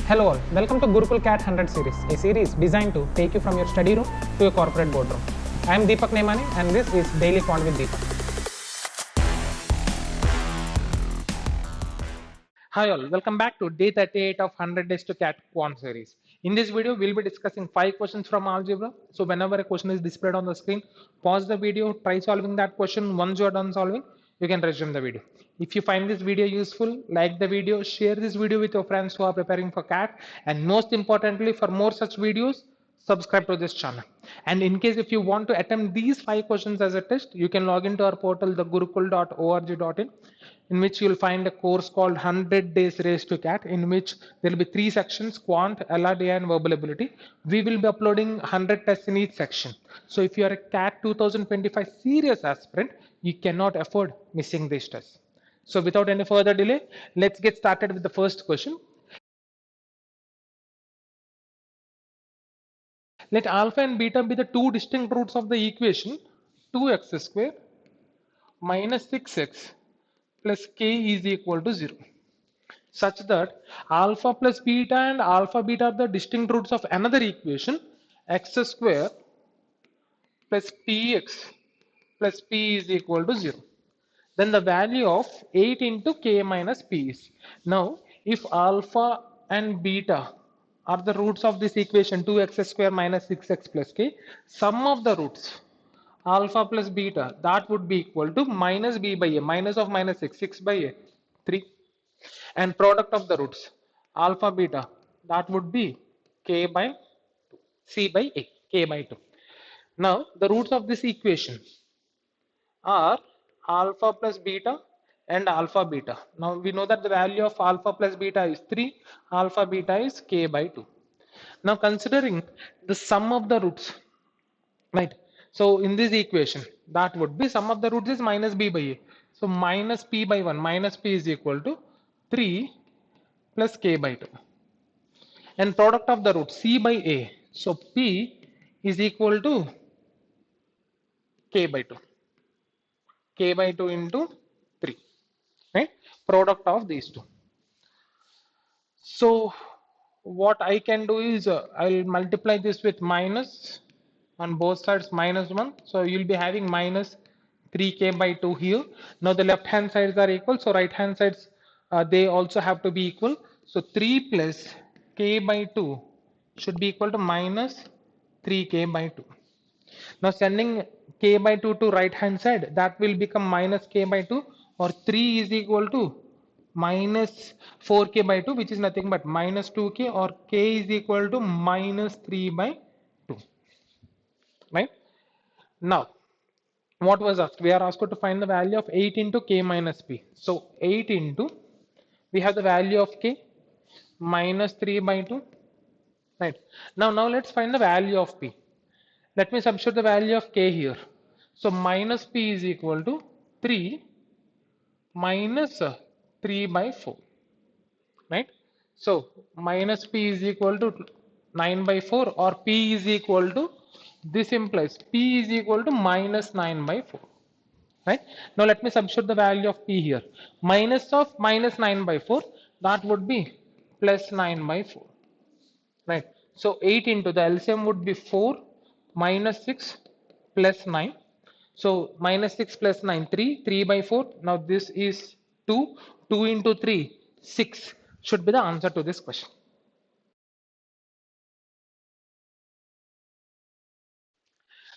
Hello all, welcome to Gurukul CAT 100 series, a series designed to take you from your study room to your corporate boardroom. I am Deepak Nemani and this is Daily Quant with Deepak. Hi all, welcome back to day 38 of 100 days to CAT Quant series. In this video, we'll be discussing 5 questions from algebra. So whenever a question is displayed on the screen, pause the video, try solving that question. Once you are done solving, you can resume the video. If you find this video useful, like the video, share this video with your friends who are preparing for CAT, and most importantly, for more such videos, subscribe to this channel. And in case if you want to attempt these 5 questions as a test, you can log into our portal, the gurukul.org.in which you will find a course called 100 days race to CAT, in which there will be 3 sections: quant, LRDI and verbal ability. We will be uploading 100 tests in each section. So if you are a CAT 2025 serious aspirant, you cannot afford missing these tests. So without any further delay, let's get started with the first question. Let alpha and beta be the two distinct roots of the equation 2x square minus 6x plus k is equal to 0, such that alpha plus beta and alpha beta are the distinct roots of another equation x square plus px plus p is equal to 0. Then the value of 8 into k minus p is. Now, if alpha and beta are the roots of this equation 2x square minus 6x plus k, sum of the roots alpha plus beta, that would be equal to minus b by a, minus of minus 6 by a, 3, and product of the roots alpha beta, that would be k by 2, c by a, k by 2. Now the roots of this equation are alpha plus beta and alpha beta. Now we know that the value of alpha plus beta is 3, alpha beta is k by 2. Now considering the sum of the roots, right? So in this equation, that would be sum of the roots is minus b by a. So minus p by 1, minus p is equal to 3 plus k by 2. And product of the root c by a. So p is equal to k by 2. K by 2 into 3, right? Product of these two. So what I can do is I'll multiply this with minus on both sides, minus 1. So you'll be having minus 3k by 2 here. Now the left hand sides are equal, so right hand sides they also have to be equal. So 3 plus k by 2 should be equal to minus 3k by 2. Now sending k by 2 to right hand side, that will become minus k by 2, or 3 is equal to minus 4k by 2, which is nothing but minus 2k, or k is equal to minus 3 by 2, right? Now what was asked? We are asked to find the value of 8 into k minus p. So 8 into, we have the value of k minus 3 by 2, right? Now let's find the value of p. Let me substitute the value of k here. So minus p is equal to 3 minus 3 by 4, right? So minus p is equal to 9 by 4, or p is equal to, this implies p is equal to minus 9 by 4, right? Now let me substitute the value of p here. Minus of minus 9 by 4, that would be plus 9 by 4, right? So 8 into, the LCM would be 4 minus 6 plus 9. So minus 6 plus 9, 3 by 4. Now this is 2 into 3, 6 should be the answer to this question.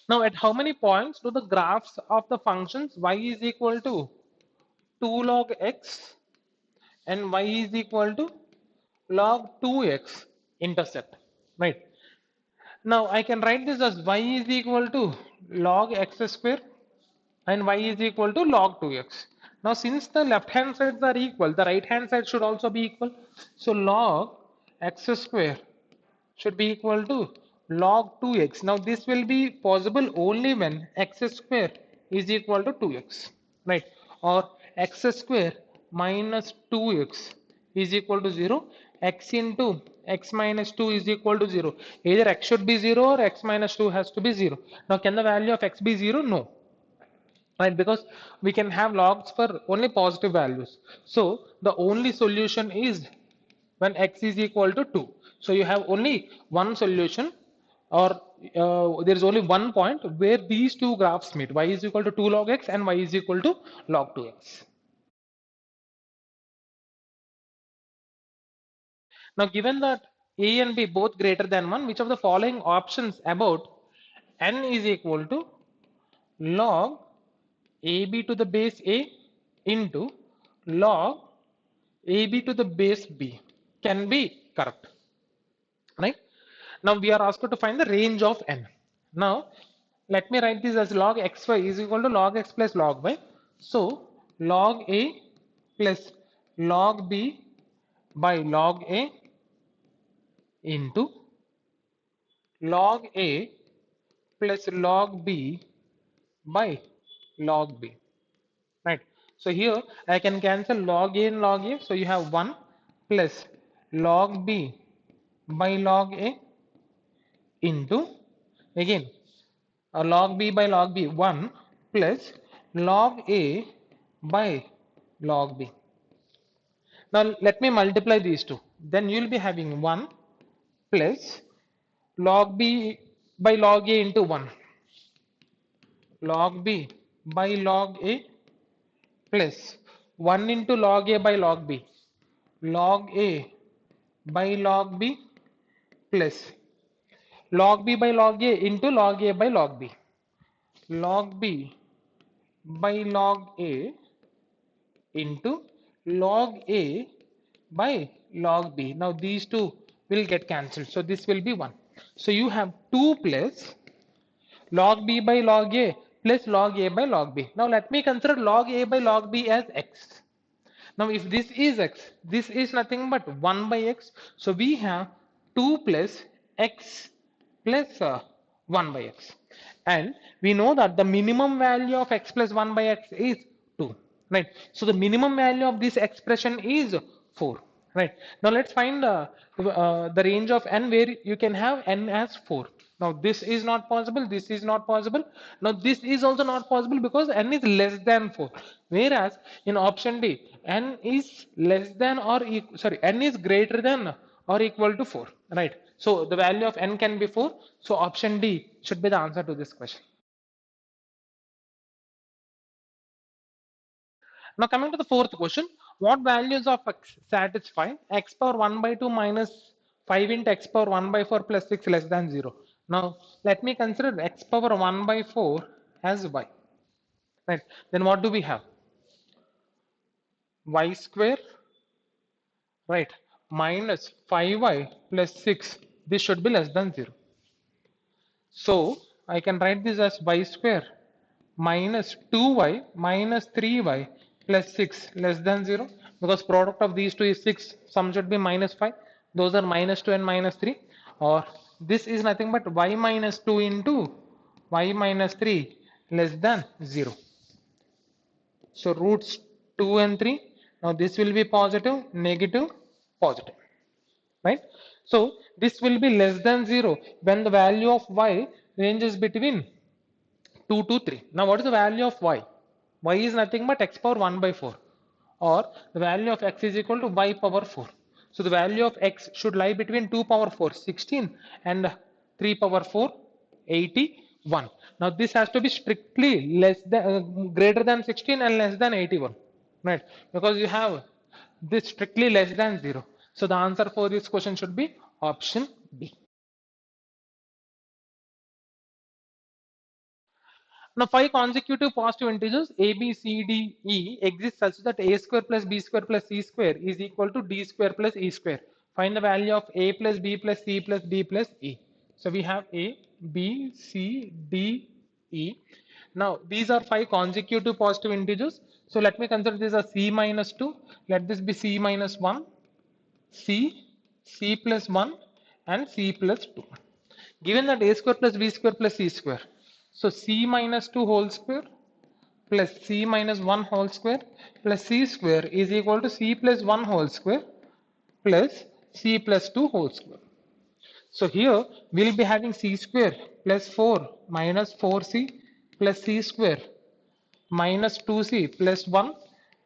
Now at how many points do the graphs of the functions y is equal to 2 log x and y is equal to log 2x intersect, right? Now I can write this as y is equal to log x square and y is equal to log 2x. Now since the left hand sides are equal, the right hand side should also be equal. So log x square should be equal to log 2x. Now this will be possible only when x square is equal to 2x, right? Or x square minus 2x is equal to 0. X into x minus 2 is equal to 0. Either x should be 0 or x minus 2 has to be 0. Now can the value of x be 0? No, right? Because we can have logs for only positive values. So the only solution is when x is equal to 2. So you have only one solution, or there is only one point where these two graphs meet. Y is equal to 2 log x and y is equal to log 2x. Now given that a and b both greater than 1, which of the following options about n is equal to log ab to the base a into log ab to the base b can be correct, right? Now we are asked to find the range of n. Now let me write this as log xy is equal to log x plus log y. So log a plus log b by log a into log a plus log b by log b, right? So here I can cancel log a and log a, so you have 1 plus log b by log a into, again, log b by log b 1 plus log a by log b. Now let me multiply these two, then you will be having 1 plus log b by log a into 1, log b by log a plus 1 into log a by log b, log a by log b plus log b by log a into log a by log b, log b by log a into log a by log b. Now these two will get cancelled, so this will be 1. So you have 2 plus log b by log a plus log a by log b. Now let me consider log a by log b as x. Now if this is x, this is nothing but 1 by x. So we have 2 plus x plus 1 by x. And we know that the minimum value of x plus 1 by x is 2. Right. So the minimum value of this expression is 4. Right. Now let's find the range of n where you can have n as 4. Now this is not possible, this is not possible. Now this is also not possible because n is less than 4. Whereas in option D, n is less than or n is greater than or equal to 4. Right. So the value of n can be 4. So option D should be the answer to this question. Now coming to the fourth question, what values of x satisfy x power 1 by 2 minus 5 into x power 1 by 4 plus 6 less than 0? Now let me consider x power 1 by 4 as y. Right. Then what do we have? Y square, right, minus 5y plus 6. This should be less than 0. So I can write this as y square minus 2y minus 3y plus 6 less than 0, because product of these two is 6, sum should be minus 5, those are minus 2 and minus 3, or this is nothing but y minus 2 into y minus 3 less than 0. So roots 2 and 3, now this will be positive, negative, positive, right? So this will be less than 0 when the value of y ranges between 2 to 3. Now what is the value of y? Y is nothing but x power 1 by 4, or the value of x is equal to y power 4. So the value of x should lie between 2 power 4 16 and 3 power 4 81. Now this has to be strictly less than greater than 16 and less than 81, right? Because you have this strictly less than 0. So the answer for this question should be option B. Now, 5 consecutive positive integers a, b, c, d, e exist such that a square plus b square plus c square is equal to d square plus e square. Find the value of a plus b plus c plus d plus e. So we have a, b, c, d, e. Now these are 5 consecutive positive integers. So let me consider this as c minus 2. Let this be c minus 1, c, c plus 1 and c plus 2. Given that a square plus b square plus c square, so c minus 2 whole square plus c minus 1 whole square plus c square is equal to c plus 1 whole square plus c plus 2 whole square. So here we will be having c square plus 4 minus 4c plus c square minus 2c plus 1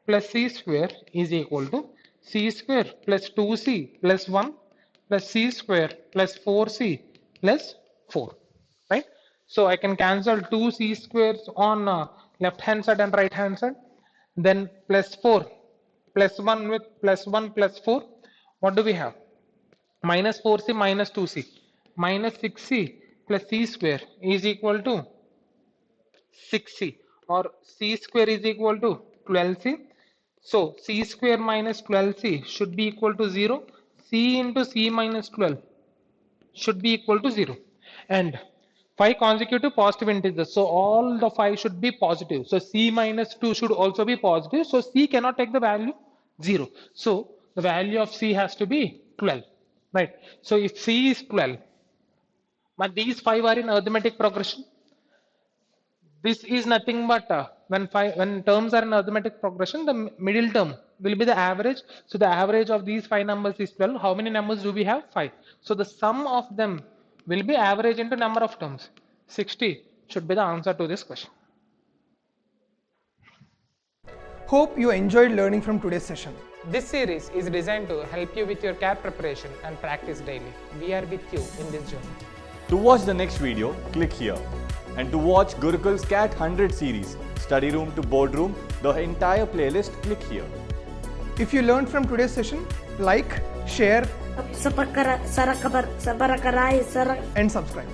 plus c square is equal to c square plus 2c plus 1 plus c square plus 4c plus 4, right? So I can cancel 2c squares on left hand side and right hand side, then plus 4 plus 1 with plus 1 plus 4. What do we have? Minus 4c minus 2c minus 6c plus c square is equal to 6c, or c square is equal to 12c. So c square minus 12c should be equal to 0. C into c minus 12 should be equal to 0. And 5 consecutive positive integers. So all the 5 should be positive. So c minus 2 should also be positive. So c cannot take the value 0. So the value of c has to be 12. Right. So if c is 12, but these 5 are in arithmetic progression, this is nothing but when terms are in arithmetic progression, the middle term will be the average. So the average of these 5 numbers is 12. How many numbers do we have? 5. So the sum of them will be average into number of terms. 60 should be the answer to this question. Hope you enjoyed learning from today's session. This series is designed to help you with your CAT preparation and practice daily. We are with you in this journey. To watch the next video, click here. And to watch Gurukul's CAT 100 series, study room to boardroom, the entire playlist, click here. If you learned from today's session, like, share, and subscribe.